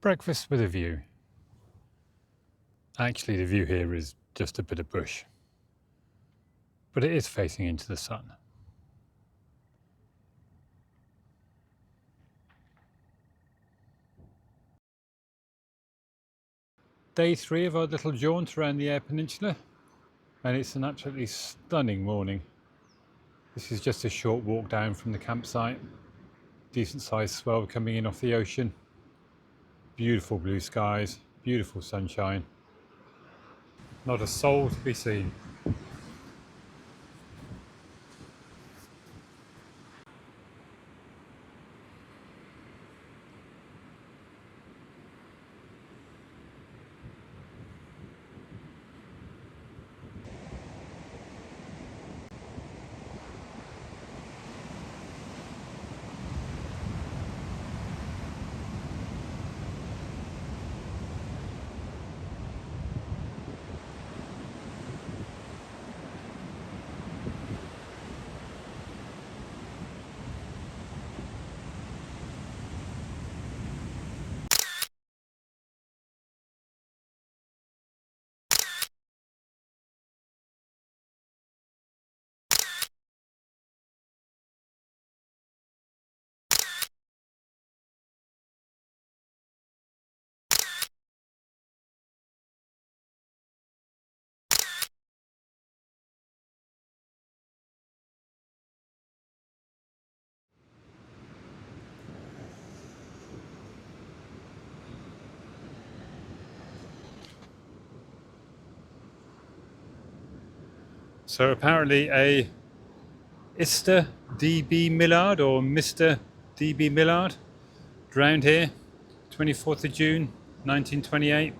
Breakfast with a view. Actually, the view here is just a bit of bush, but it is facing into the sun. Day 3 of our little jaunt around the Eyre Peninsula, and it's an absolutely stunning morning. This is just a short walk down from the campsite. Decent sized swell coming in off the ocean. Beautiful blue skies, beautiful sunshine. Not a soul to be seen. So apparently a Mr. D.B. Millard or Mr. D.B. Millard drowned here 24th of June 1928.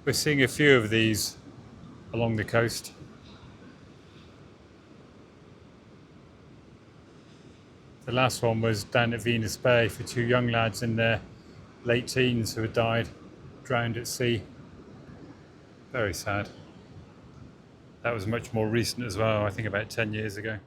We're seeing a few of these along the coast. The last one was down at Venus Bay for two young lads in their late teens who had died, drowned at sea. Very sad. That was much more recent as well, I think about 10 years ago.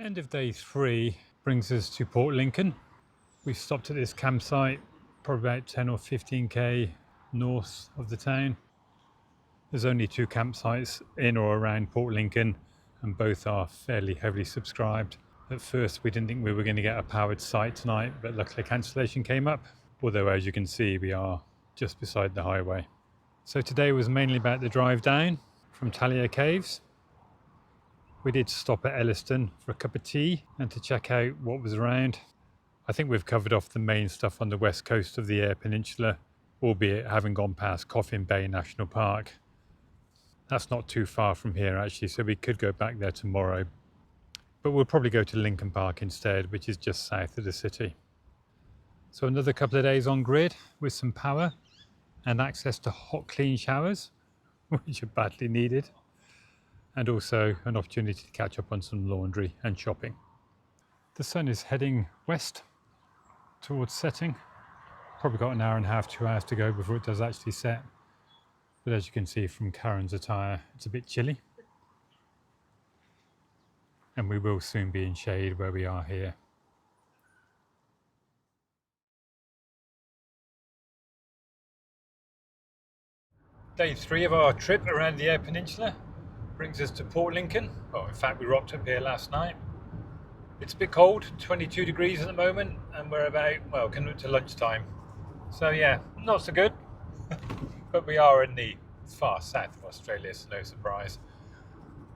End of day 3 brings us to Port Lincoln. We stopped at this campsite probably about 10 or 15k north of the town. There's only 2 campsites in or around Port Lincoln, and both are fairly heavily subscribed. At first we didn't think we were going to get a powered site tonight, but luckily cancellation came up, although as you can see we are just beside the highway. So today was mainly about the drive down from Talia Caves. We did stop at Elliston for a cup of tea and to check out what was around. I think we've covered off the main stuff on the west coast of the Eyre Peninsula, albeit having gone past Coffin Bay National Park. That's not too far from here actually, so we could go back there tomorrow. But we'll probably go to Lincoln Park instead, which is just south of the city. So another couple of days on grid with some power and access to hot, clean showers, which are badly needed. and also an opportunity to catch up on some laundry and shopping. The sun is heading west towards setting. Probably got an hour and a half, 2 hours to go before it does actually set. But as you can see from Karen's attire, it's a bit chilly. And we will soon be in shade where we are here. Day 3 of our trip around the Eyre Peninsula brings us to Port Lincoln. Well, in fact, we rocked up here last night. It's a bit cold, 22 degrees at the moment, and we're about, well, coming up to lunchtime. So yeah, not so good. But we are in the far south of Australia, so no surprise.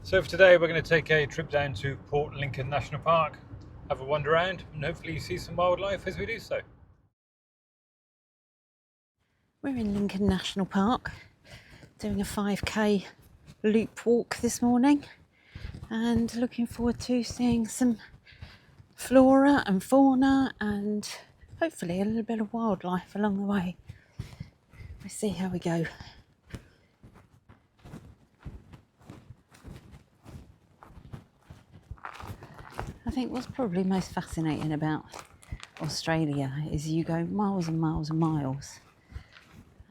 So for today, we're going to take a trip down to Port Lincoln National Park, have a wander around, and hopefully see some wildlife as we do so. We're in Lincoln National Park doing a 5k loop walk this morning and looking forward to seeing some flora and fauna and hopefully a little bit of wildlife along the way. We'll see how we go. I think what's probably most fascinating about Australia is you go miles and miles and miles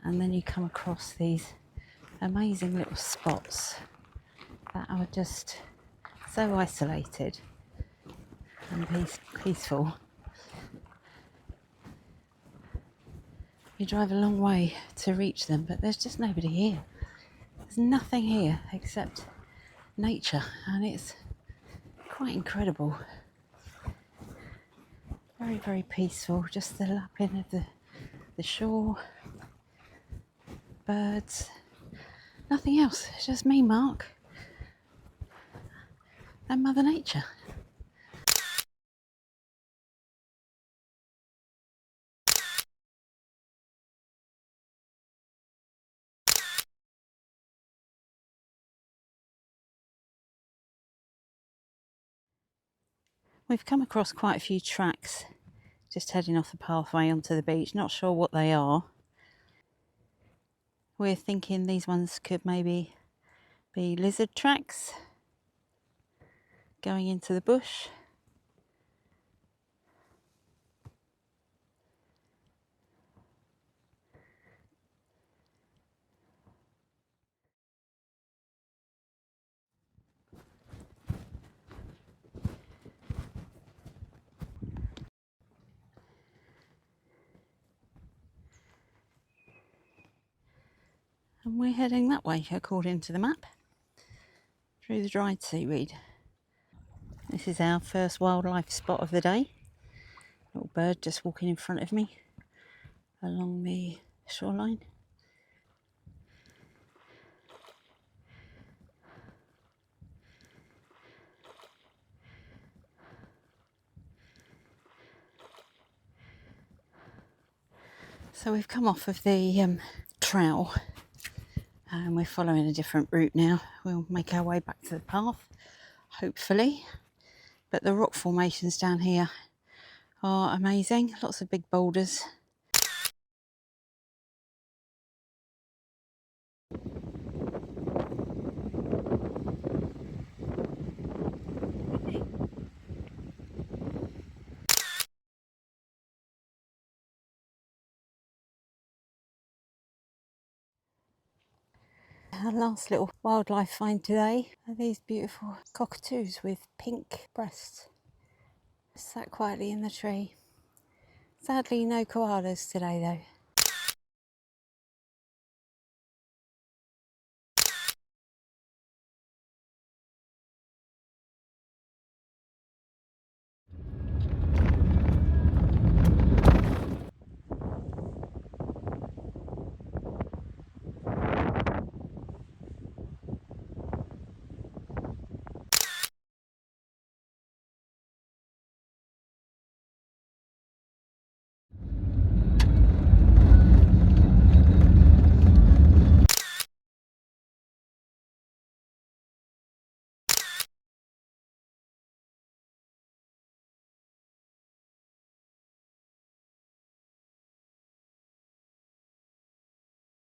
and then you come across these amazing little spots that are just so isolated and peaceful. You drive a long way to reach them, but there's just nobody here. There's nothing here except nature, and it's quite incredible. Very, very peaceful, just the lapping of the shore, birds, nothing else. It's just me, Mark, and Mother Nature. We've come across quite a few tracks just heading off the pathway onto the beach. Not sure what they are. We're thinking these ones could maybe be lizard tracks going into the bush. And we're heading that way according to the map, through the dried seaweed. This is our first wildlife spot of the day. Little bird just walking in front of me along the shoreline. So we've come off of the trail and we're following a different route now. We'll make our way back to the path, hopefully. But the rock formations down here are amazing. Lots of big boulders. Our last little wildlife find today are these beautiful cockatoos with pink breasts. Sat quietly in the tree. Sadly, no koalas today though.